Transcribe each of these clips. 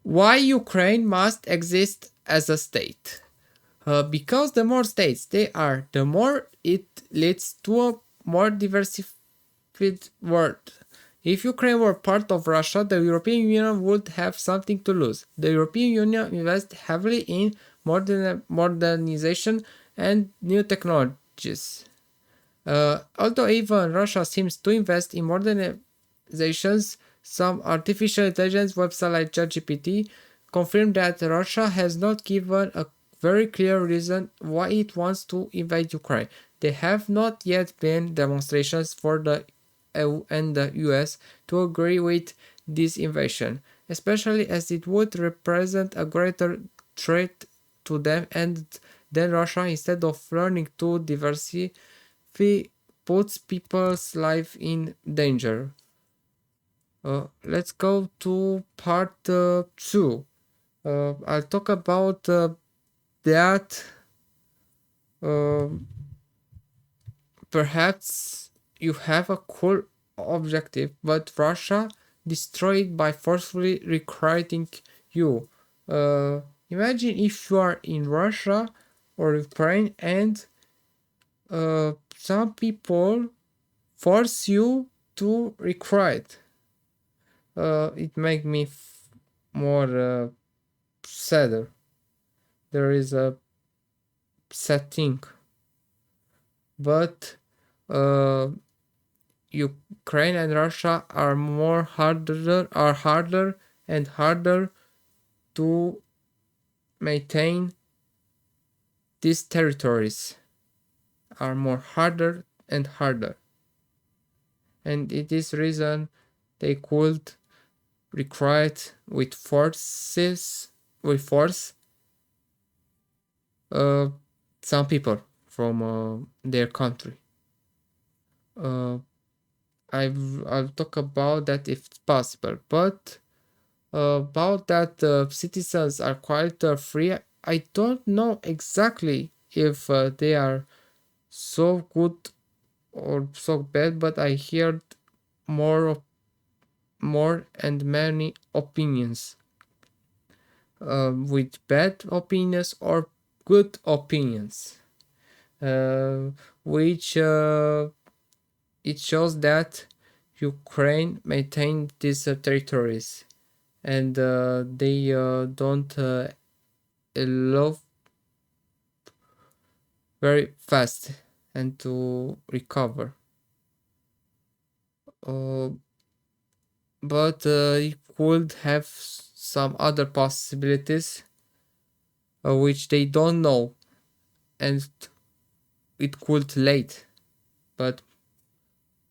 Why Ukraine must exist as a state? Because the more states they are, the more it leads to a more diversified world. If Ukraine were part of Russia, the European Union would have something to lose. The European Union invests heavily in modernization and new technologies. Although even Russia seems to invest in modernizations, some artificial intelligence websites like ChatGPT confirm that Russia has not given a very clear reason why it wants to invade Ukraine. There have not yet been demonstrations for the EU and the US to agree with this invasion, especially as it would represent a greater threat to them and then Russia instead of learning to diversify puts people's life in danger. Let's go to part 2. I'll talk about that. Perhaps you have a cool objective, but Russia destroyed by forcefully recruiting you. Imagine if you are in Russia or Ukraine and some people force you to recruit. It make me more sadder. There is a sad thing, but uh, Ukraine and Russia are harder and harder to maintain. These territories are more harder and harder, and it is reason they could recruit with force uh, some people from their country. Uh, I'll talk about that if it's possible, but about that citizens are quite free. I don't know exactly if they are so good or so bad, but I heard more and many opinions, with bad opinions or good opinions, uh, which it shows that Ukraine maintained these territories and they don't allow very fast and to recover. Uh, but it could have some other possibilities which they don't know, and it could late, but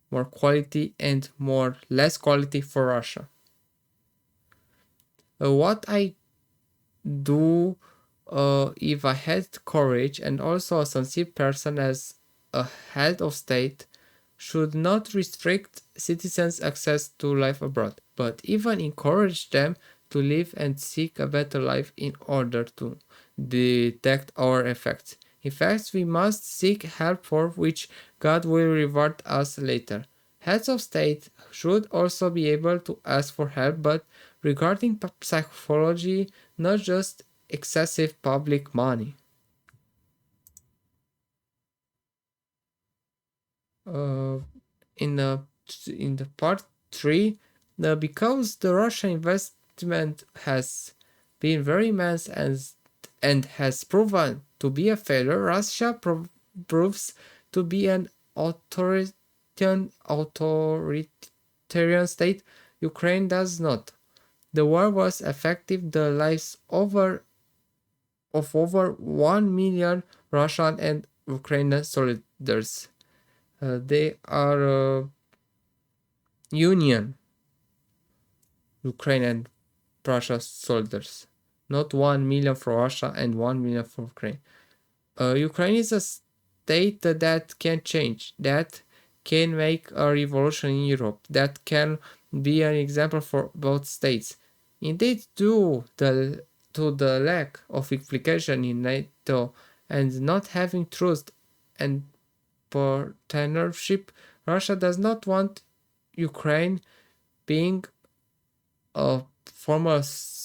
more quality and more less quality for Russia. What I do if I had courage and also a sincere person as a head of state should not restrict citizens' access to life abroad, but even encourage them to live and seek a better life in order to detect our effects. In fact, we must seek help for which God will reward us later. Heads of state should also be able to ask for help, but regarding psychology, not just excessive public money. Uh, in the part 3, because the Russian investment has been very immense and has proven to be a failure, Russia proves to be an authoritarian state. Ukraine does not. The war was effective. The lives of over 1 million Russian and Ukrainian soldiers. They are Union, Ukraine and Russia soldiers, not 1 million for Russia and 1 million for Ukraine. Ukraine is a state that can change, that can make a revolution in Europe, that can be an example for both states. Indeed, due to the lack of implication in NATO and not having trust and partnership, Russia does not want Ukraine being a former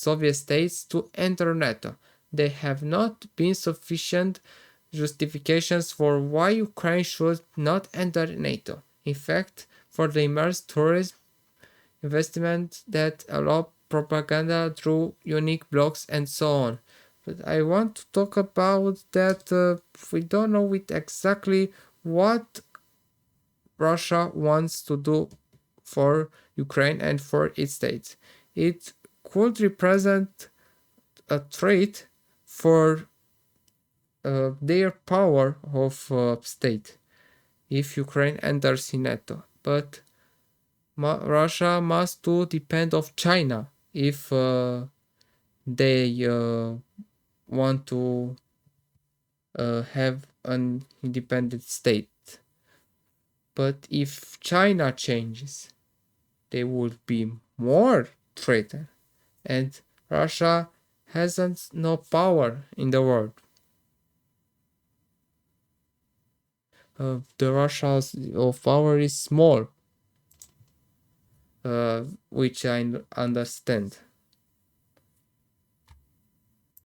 Soviet states to enter NATO. There have not been sufficient justifications for why Ukraine should not enter NATO. In fact, for the immense tourism investment that allow propaganda through unique blogs and so on. But I want to talk about that we don't know it exactly what Russia wants to do for Ukraine and for its state. It could represent a threat for their power of state if Ukraine enters in NATO. But Russia must too depend of China if they want to have an independent state. But if China changes, they would be more threatened, and Russia hasn't no power in the world. The Russia's of power is small, which I understand.